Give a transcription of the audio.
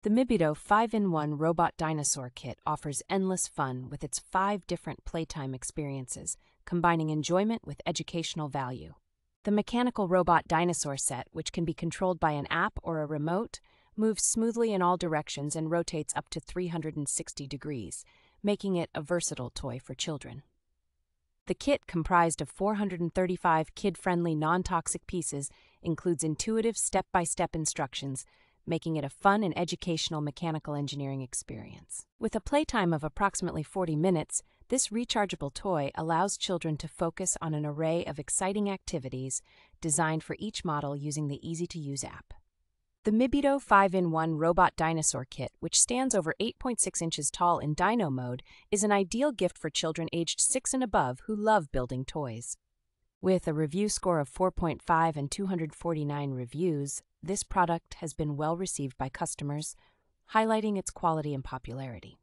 The Mibido 5in1 Robot Dinosaur Kit offers endless fun with its 5 different playtime experiences, combining enjoyment with educational value. The mechanical robot dinosaur set, which can be controlled by an app or a remote, moves smoothly in all directions and rotates up to 360 degrees, making it a versatile toy for children. The kit, comprised of 435 kid-friendly non-toxic pieces, includes intuitive step-by-step instructions, making it a fun and educational mechanical engineering experience. With a playtime of approximately 40 minutes, this rechargeable toy allows children to focus on an array of exciting activities designed for each model using the easy-to-use app. The Mibido 5in1 Robot Dinosaur Kit, which stands over 8.6 inches tall in Dino mode, is an ideal gift for children aged 6 and above who love building toys. With a review score of 4.5 and 249 reviews, this product has been well received by customers, highlighting its quality and popularity.